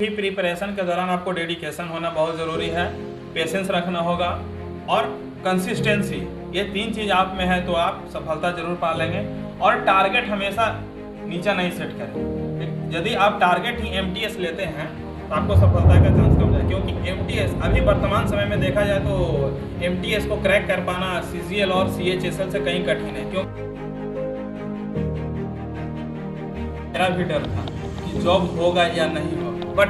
Preparation के दौरान आपको डेडिकेशन होना बहुत ज़रूरी है, पेशेंस रखना होगा और कंसिस्टेंसी, ये 3 चीज़ आप में है तो आप सफलता जरूर पा लेंगे। और टारगेट हमेशा नीचा नहीं सेट करें। यदि आप टारगेट ही MTS लेते हैं तो आपको सफलता का चांस कम है, क्योंकि MTS अभी वर्तमान समय में देखा जाए तो MTS को क्रैक कर पाना CGL और CHSL से कहीं कठिन है। क्यों? मेरा भी डर था कि जॉब होगा या नहीं होगा, बट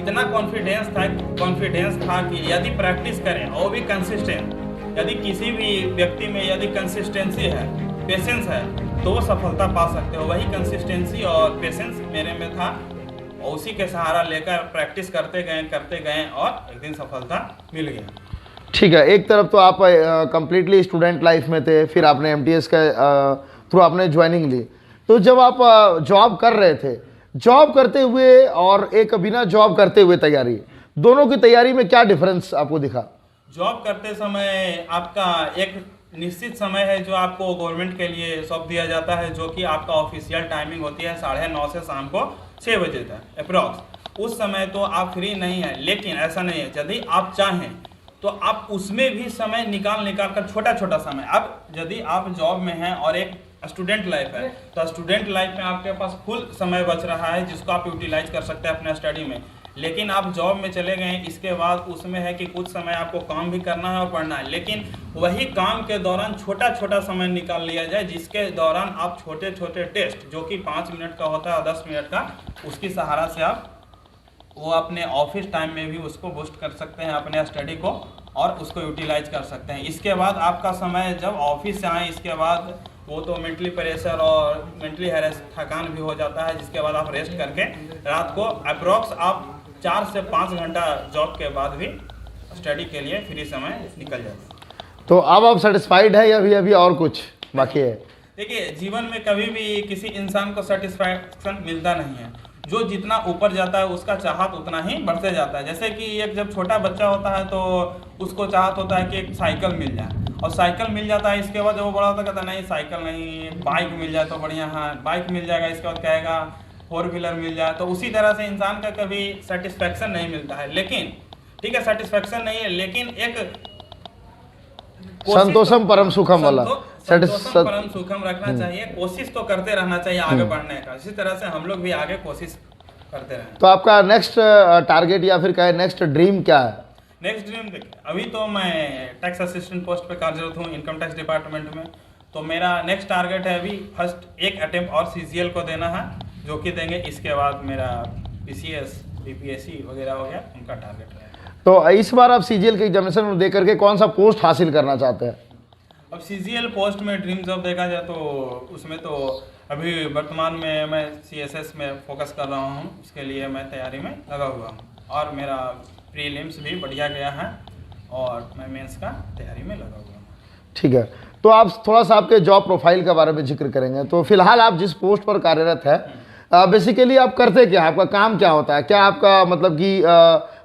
इतना कॉन्फिडेंस था कि यदि प्रैक्टिस करें और भी कंसिस्टेंट, यदि किसी भी व्यक्ति में यदि कंसिस्टेंसी है, पेशेंस है, तो वो सफलता पा सकते हो। वही कंसिस्टेंसी और पेशेंस मेरे में था और उसी के सहारा लेकर प्रैक्टिस करते गए और एक दिन सफलता मिल गया। ठीक है, एक तरफ तो आप कंप्लीटली स्टूडेंट लाइफ में थे, फिर आपने MTS का थ्रू आपने ज्वाइनिंग ली। तो जब आप जॉब कर रहे थे, जॉब करते हुए और एक बिना जॉब करते हुए तैयारी, दोनों की तैयारी में क्या डिफरेंस आपको दिखा? जॉब करते समय आपका एक निश्चित समय है जो आपको गवर्नमेंट के लिए सौंप दिया जाता है, जो कि आपका ऑफिशियल टाइमिंग होती है 9:30 से शाम को 6 बजे तक अप्रॉक्स। उस समय तो आप फ्री नहीं है, लेकिन ऐसा नहीं है, यदि आप चाहें तो आप उसमें भी समय निकाल कर छोटा छोटा समय, अब यदि आप जॉब में हैं और एक स्टूडेंट लाइफ है तो स्टूडेंट लाइफ में आपके पास फुल समय बच रहा है जिसको आप यूटिलाइज कर सकते हैं अपने स्टडी में। लेकिन आप जॉब में चले गए, इसके बाद उसमें है कि कुछ समय आपको काम भी करना है और पढ़ना है, लेकिन वही काम के दौरान छोटा छोटा समय निकाल लिया जाए, जिसके दौरान आप छोटे छोटे टेस्ट जो कि 5 मिनट का होता है 10 मिनट का, उसकी सहारा से आप वो अपने ऑफिस टाइम में भी उसको बूस्ट कर सकते हैं अपने स्टडी को और उसको यूटिलाइज कर सकते हैं। इसके बाद आपका समय जब ऑफिस से आए, इसके बाद वो तो मेंटली प्रेशर और मेंटली हैरेस थकान भी हो जाता है, जिसके बाद आप रेस्ट करके रात को अप्रॉक्स आप 4 से 5 घंटा जॉब के बाद भी स्टडी के लिए फ्री समय निकल जाता है। तो अब आप सेटिस्फाइड है या अभी और कुछ बाकी है? देखिए, जीवन में कभी भी किसी इंसान को सेटिस्फैक्शन मिलता नहीं है। जो जितना ऊपर जाता है उसका चाहत उतना ही बढ़ते जाता है। जैसे कि एक जब छोटा बच्चा होता है तो उसको चाहत होता है कि एक साइकिल मिल जाए, और साइकिल मिल जाता है, इसके बाद जब वो बड़ा होता है कहता नहीं साइकिल नहीं, बाइक मिल जाए तो बढ़िया है, बाइक मिल जाएगा, इसके बाद कहेगा 4 व्हीलर मिल जाए। तो उसी तरह से इंसान का कभी सेटिस्फैक्शन नहीं मिलता है। लेकिन ठीक है, सेटिस्फैक्शन नहीं है, लेकिन एक संतोषम परम सुखम वाला संतोषम परम सुखम रखना चाहिए, कोशिश तो करते रहना चाहिए आगे बढ़ने का। इसी तरह से हम लोग भी आगे कोशिश करते रहें। तो आपका नेक्स्ट टारगेट या फिर कहे नेक्स्ट ड्रीम क्या है? नेक्स्ट ड्रीम देखिए, अभी तो मैं टैक्स असिस्टेंट पोस्ट पे कार्यरत हूँ इनकम टैक्स डिपार्टमेंट में। तो मेरा नेक्स्ट टारगेट है अभी फर्स्ट एक अटेम्प्ट और CGL को देना है, जो कि देंगे। इसके बाद मेरा PCS BPSC वगैरह हो गया, उनका टारगेट रहेगा। तो इस बार आप CGL के एग्जामिनेशन दे करके कौन सा पोस्ट हासिल करना चाहते हैं? अब CGL पोस्ट में ड्रीम जॉब देखा जाए तो उसमें तो अभी वर्तमान में मैं CSS में फोकस कर रहा हूँ, उसके लिए मैं तैयारी में लगा हुआ हूँ और मेरा प्रीलिम्स भी बढ़िया गया है और मैं मेंस का तैयारी में लगा हुआ हूँ। ठीक है, तो आप थोड़ा सा आपके जॉब प्रोफाइल के बारे में जिक्र करेंगे। तो फिलहाल आप जिस पोस्ट पर कार्यरत है, बेसिकली आप करते क्या, आपका काम क्या होता है, क्या आपका मतलब कि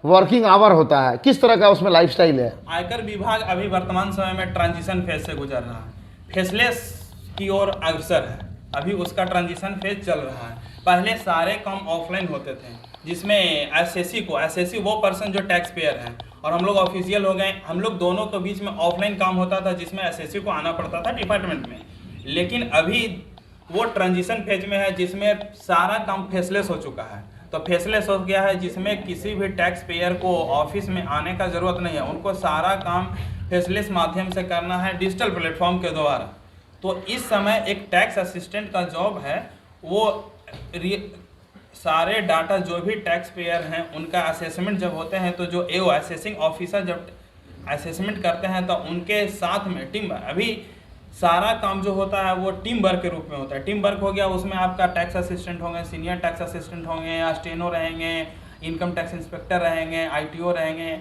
वर्किंग आवर होता है, किस तरह का उसमें लाइफस्टाइल है? आयकर विभाग अभी वर्तमान समय में ट्रांजिशन फेज से गुजर रहा है, फेसलेस की ओर अग्रसर है। अभी उसका ट्रांजिशन फेज चल रहा है। पहले सारे काम ऑफलाइन होते थे, जिसमें एसएससी वो पर्सन जो टैक्स पेयर है और हम लोग ऑफिशियल हो गए। हम लोग दोनों के बीच में ऑफलाइन काम होता था, जिसमें एसएससी को आना पड़ता था डिपार्टमेंट में। लेकिन अभी वो ट्रांजिशन फेज में है, जिसमें सारा काम फेसलेस हो चुका है। तो फेसलेस हो गया है, जिसमें किसी भी टैक्स पेयर को ऑफिस में आने का ज़रूरत नहीं है, उनको सारा काम फेसलेस माध्यम से करना है डिजिटल प्लेटफॉर्म के द्वारा। तो इस समय एक टैक्स असिस्टेंट का जॉब है, वो सारे डाटा जो भी टैक्स पेयर हैं उनका असेसमेंट जब होते हैं, तो जो AO असेसिंग ऑफिसर जब असेसमेंट करते हैं तो उनके साथ में टीम, अभी सारा काम जो होता है वो टीम वर्क के रूप में होता है। टीम वर्क हो गया, उसमें आपका टैक्स असिस्टेंट होंगे, सीनियर टैक्स असिस्टेंट होंगे, या स्टेनो रहेंगे, इनकम टैक्स इंस्पेक्टर रहेंगे, ITO रहेंगे,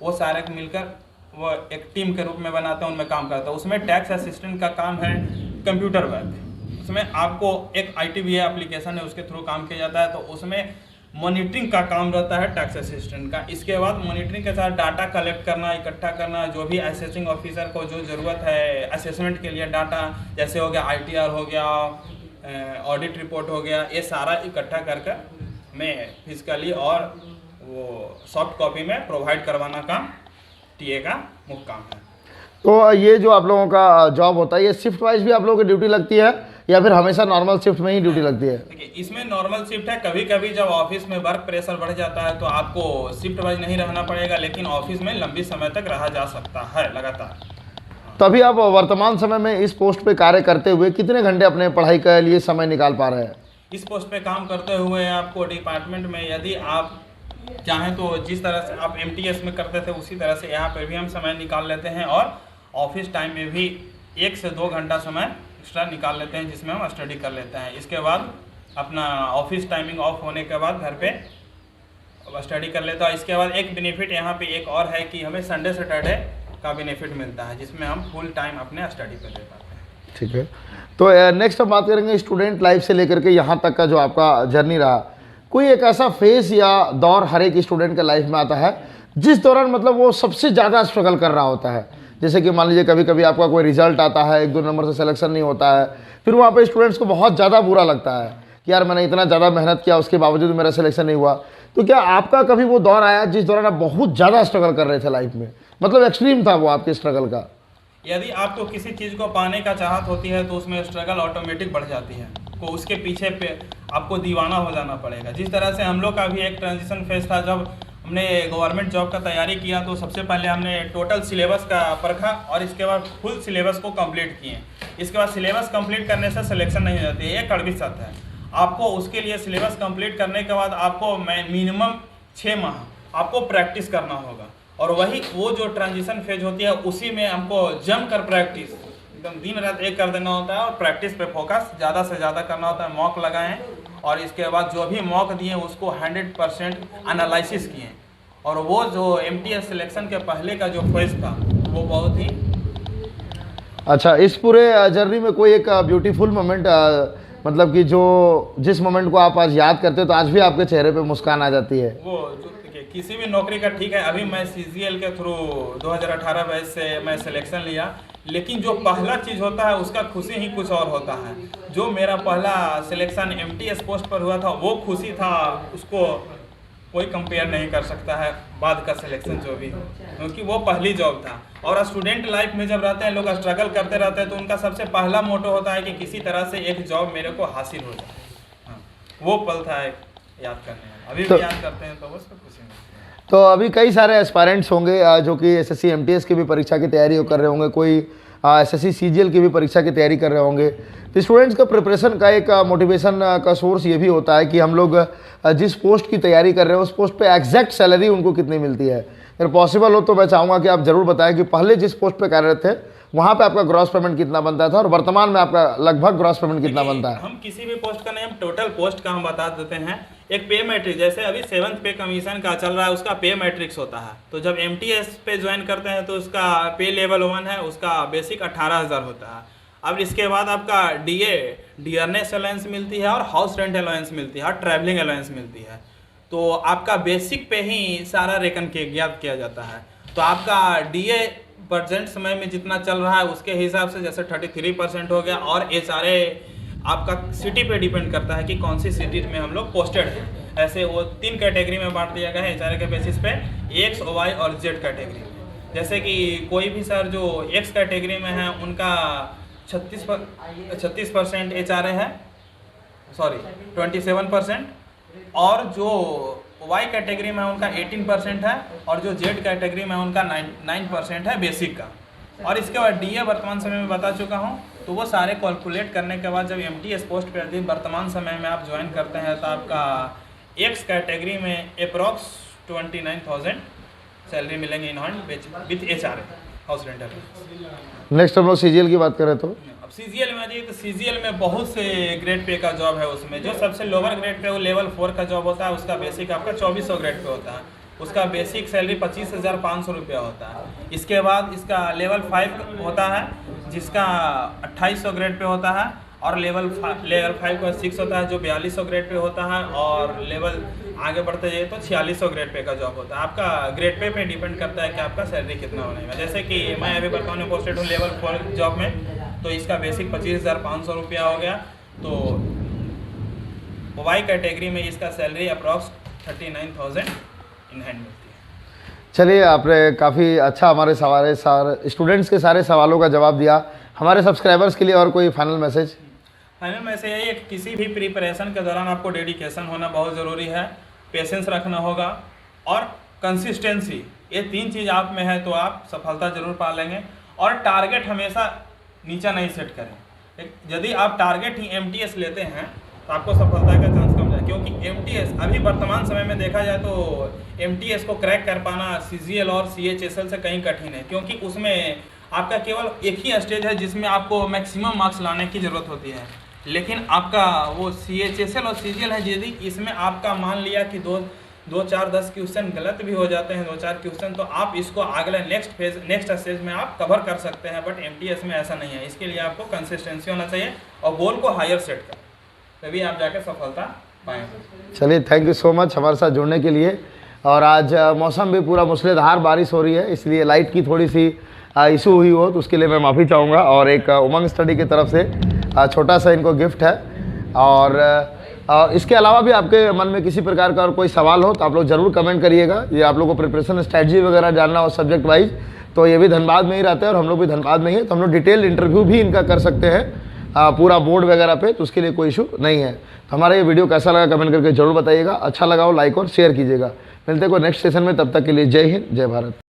वो सारे मिलकर वो एक टीम के रूप में बनाते हैं, उनमें काम करता है। उसमें टैक्स असिस्टेंट का काम है कंप्यूटर वर्क। उसमें आपको एक ITBA एप्लीकेशन है, उसके थ्रू काम किया जाता है। तो उसमें मॉनिटरिंग का काम रहता है टैक्स असिस्टेंट का। इसके बाद मॉनिटरिंग के साथ डाटा कलेक्ट करना, इकट्ठा करना, जो भी असेसिंग ऑफिसर को जो ज़रूरत है असेसमेंट के लिए डाटा, जैसे हो गया ITR हो गया, ऑडिट रिपोर्ट हो गया, ये सारा इकट्ठा कर मैं फिजिकली और वो सॉफ्ट कॉपी में प्रोवाइड करवाना काम टीए का मुख्य काम है। तो ये जो आप लोगों का जॉब होता है, ये शिफ्ट वाइज भी आप लोगों की ड्यूटी लगती है या फिर हमेशा नॉर्मल शिफ्ट में ही ड्यूटी लगती है? देखिए, इसमें नॉर्मल शिफ्ट है। कभी कभी जब ऑफिस में वर्क प्रेशर बढ़ जाता है तो आपको शिफ्ट वाइज नहीं रहना पड़ेगा, लेकिन ऑफिस में लंबी समय तक रहा जा सकता है लगातार। तो अभी आप वर्तमान समय में इस पोस्ट पे कार्य करते हुए कितने घंटे अपने पढ़ाई के लिए समय निकाल पा रहे हैं? इस पोस्ट पे काम करते हुए आपको डिपार्टमेंट में यदि आप चाहें तो जिस तरह से आप एमटीएस में करते थे उसी तरह से यहाँ पर भी हम समय निकाल लेते हैं, और ऑफिस टाइम में भी 1 से 2 घंटा समय एक्स्ट्रा निकाल लेते हैं जिसमें हम स्टडी कर लेते हैं। इसके बाद अपना ऑफिस टाइमिंग ऑफ होने के बाद घर पे स्टडी कर लेता है। इसके बाद एक बेनिफिट यहाँ पे एक और है कि हमें संडे सैटरडे का बेनिफिट मिलता है जिसमें हम फुल टाइम अपने स्टडी पे दे पाते हैं। ठीक है, तो नेक्स्ट हम बात करेंगे स्टूडेंट लाइफ से लेकर के यहाँ तक का जो आपका जर्नी रहा। कोई एक ऐसा फेस या दौर हर एक स्टूडेंट के लाइफ में आता है जिस दौरान मतलब वो सबसे ज़्यादा स्ट्रगल कर रहा होता है? जैसे कि मान लीजिए कभी कभी आपका कोई रिजल्ट आता है, 1-2 नंबर से सिलेक्शन नहीं होता है, फिर वहाँ पे स्टूडेंट्स को बहुत ज़्यादा बुरा लगता है कि यार मैंने इतना ज़्यादा मेहनत किया उसके बावजूद मेरा सिलेक्शन नहीं हुआ। तो क्या आपका कभी वो दौर आया जिस दौरान आप बहुत ज़्यादा स्ट्रगल कर रहे थे लाइफ में, मतलब एक्सट्रीम था वो आपके स्ट्रगल का? यदि आपको किसी चीज़ को पाने का चाहत होती है तो उसमें स्ट्रगल ऑटोमेटिक बढ़ जाती है, तो उसके पीछे पे आपको दीवाना हो जाना पड़ेगा। जिस तरह से हम लोग का भी एक ट्रांजिशन फेज था, जब हमने गवर्नमेंट जॉब का तैयारी किया तो सबसे पहले हमने टोटल सिलेबस का परखा और इसके बाद फुल सिलेबस को कंप्लीट किए। इसके बाद सिलेबस कंप्लीट करने से सिलेक्शन नहीं हो जाती है, ये कड़वी सत्य है। आपको उसके लिए सिलेबस कंप्लीट करने के बाद आपको मिनिमम 6 माह आपको प्रैक्टिस करना होगा, और वही वो जो ट्रांजिशन फेज होती है उसी में हमको जम कर प्रैक्टिस एकदम दिन रात एक कर देना होता है, और प्रैक्टिस पे फोकस ज़्यादा से ज़्यादा करना होता है। मॉक लगाएं और इसके बाद जो भी मॉक दिए उसको 100% एनालिसिस किए, और वो जो एमटीएस सिलेक्शन के पहले का जो फेज था वो बहुत ही अच्छा। इस पूरे जर्नी में कोई एक ब्यूटीफुल मोमेंट, मतलब कि जो जिस मोमेंट को आप आज याद करते हो तो आज भी आपके चेहरे पे मुस्कान आ जाती है? वो जो किसी भी नौकरी का ठीक है, अभी मैं सीजीएल के थ्रू 2018 बैच से मैं सिलेक्शन लिया, लेकिन जो पहला चीज़ होता है उसका खुशी ही कुछ और होता है। जो मेरा पहला सिलेक्शन एमटीएस पोस्ट पर हुआ था वो खुशी था, उसको कोई कंपेयर नहीं कर सकता है बाद का सिलेक्शन जो भी हो, क्योंकि वो पहली जॉब था। और स्टूडेंट लाइफ में जब रहते हैं लोग स्ट्रगल करते रहते हैं तो उनका सबसे पहला मोटो होता है कि किसी तरह से एक जॉब मेरे को हासिल हो जाए। हाँ, वो पल था एक याद करने वाला, अभी भी याद करते हैं तो बस खुशी मिलती है। तो अभी कई सारे एस्पायरेंट्स होंगे जो कि एसएससी एमटीएस की भी परीक्षा की तैयारी कर रहे होंगे, कोई एसएससी सीजीएल की भी परीक्षा की तैयारी कर रहे होंगे। तो स्टूडेंट्स का प्रिपरेशन का एक मोटिवेशन का सोर्स ये भी होता है कि हम लोग जिस पोस्ट की तैयारी कर रहे हैं उस पोस्ट पे एग्जैक्ट सैलरी उनको कितनी मिलती है। अगर पॉसिबल हो तो मैं चाहूँगा कि आप ज़रूर बताएं कि पहले जिस पोस्ट पे कार्यरत थे वहाँ पे आपका ग्रॉस पेमेंट कितना बनता था और वर्तमान में आपका लगभग ग्रॉस पेमेंट कितना बनता है? हम किसी भी पोस्ट का नहीं, हम टोटल पोस्ट का हम बता देते हैं। एक पे मैट्रिक्स, जैसे अभी 7th पे कमीशन का चल रहा है उसका पे मैट्रिक्स होता है। तो जब एमटीएस पे ज्वाइन करते हैं तो उसका पे लेवल 1 है, उसका बेसिक 18,000 होता है। अब इसके बाद आपका डियरनेस अलाउंस मिलती है और हाउस रेंट अलाउंस मिलती है और ट्रैवलिंग अलाउंस मिलती है। तो आपका बेसिक पे ही सारा रेकन के ज्ञात किया जाता है। तो आपका डीए प्रेजेंट समय में जितना चल रहा है उसके हिसाब से जैसे 33% हो गया, और एचआरए आपका सिटी पे डिपेंड करता है कि कौन सी सिटी में हम लोग पोस्टेड हैं। ऐसे वो 3 कैटेगरी में बांट दिया गया है एचआरए के बेसिस पे, एक्स, वाई और जेड कैटेगरी में। जैसे कि कोई भी सर जो एक्स कैटेगरी में है उनका 36% एचआरए है, सॉरी 27%, और जो वाई कैटेगरी में उनका 18% है, और जो जेड कैटेगरी में उनका 9% है बेसिक का। और इसके बाद डीए वर्तमान समय में बता चुका हूँ। तो वो सारे कैलकुलेट करने के बाद जब एमटीएस पोस्ट पर यदि वर्तमान समय में आप ज्वाइन करते हैं तो आपका एक्स कैटेगरी में अप्रॉक्स 29,000 सैलरी मिलेंगे in hand with HRA house rental. Next हम लोग सीजीएल की बात करें तो अब सीजीएल में आइए तो सीजीएल में बहुत से ग्रेड पे का जॉब है। उसमें जो सबसे लोअर ग्रेड पे वो लेवल 4 का जॉब होता है, उसका बेसिक आपका 2400 ग्रेड पे होता है। उसका बेसिक सैलरी 25,500 रुपया होता है। इसके बाद इसका लेवल 5 होता है जिसका 2800 ग्रेड पे होता है, और लेवल 5 का 6 होता है जो 4200 ग्रेड पे होता है, और लेवल आगे बढ़ते जाइए तो 4600 ग्रेड पे का जॉब होता है। आपका ग्रेड पे डिपेंड करता है कि आपका सैलरी कितना होने का। जैसे कि मैं अभी वर्तमान में पोस्टेड हूँ लेवल 4 जॉब में, तो इसका बेसिक 25,500 रुपया हो गया। तो वाई कैटेगरी में इसका सैलरी अप्रॉक्स 39,000 इन हैंड मिलती है। चलिए, आपने काफ़ी अच्छा हमारे सारे स्टूडेंट्स के सारे सवालों का जवाब दिया। हमारे सब्सक्राइबर्स के लिए और कोई फाइनल मैसेज? फाइनल में से यही है कि किसी भी प्रिपरेशन के दौरान आपको डेडिकेशन होना बहुत ज़रूरी है, पेशेंस रखना होगा और कंसिस्टेंसी, ये 3 चीज़ आप में है तो आप सफलता जरूर पा लेंगे। और टारगेट हमेशा नीचा नहीं सेट करें। यदि आप टारगेट ही MTS लेते हैं तो आपको सफलता का चांस कम है, क्योंकि MTS अभी वर्तमान समय में देखा जाए तो MTS को क्रैक कर पाना CGL और CHSL से कहीं कठिन है, क्योंकि उसमें आपका केवल एक ही स्टेज है जिसमें आपको मैक्सिमम मार्क्स लाने की ज़रूरत होती है। लेकिन आपका वो CHSL और CGL है, यदि इसमें आपका मान लिया कि 2-4-10 क्वेश्चन गलत भी हो जाते हैं, 2-4 क्वेश्चन, तो आप इसको अगले नेक्स्ट स्टेज में आप कवर कर सकते हैं। बट MTS में ऐसा नहीं है। इसके लिए आपको कंसिस्टेंसी होना चाहिए और गोल को हायर सेट कर, तभी आप जाके सफलता पाएंगे। चलिए, थैंक यू सो मच हमारे साथ जुड़ने के लिए। और आज मौसम भी पूरा मूसलाधार बारिश हो रही है, इसलिए लाइट की थोड़ी सी इशू हुई हो तो उसके लिए मैं माफ़ी चाहूँगा। और एक उमंग स्टडी की तरफ से छोटा सा इनको गिफ्ट है। और इसके अलावा भी आपके मन में किसी प्रकार का और कोई सवाल हो तो आप लोग ज़रूर कमेंट करिएगा। ये आप लोगों को प्रिपरेशन स्ट्रैटेजी वगैरह जानना हो सब्जेक्ट वाइज, तो ये भी धनबाद में ही रहते हैं और हम लोग भी धनबाद में ही है, तो हम लोग डिटेल इंटरव्यू भी इनका कर सकते हैं पूरा बोर्ड वगैरह पे, तो उसके लिए कोई इशू नहीं है। तो हमारा ये वीडियो कैसा लगा कमेंट करके जरूर बताइएगा। अच्छा लगा हो लाइक और शेयर कीजिएगा। मिलते हैं कोई नेक्स्ट सेशन में, तब तक के लिए जय हिंद, जय भारत।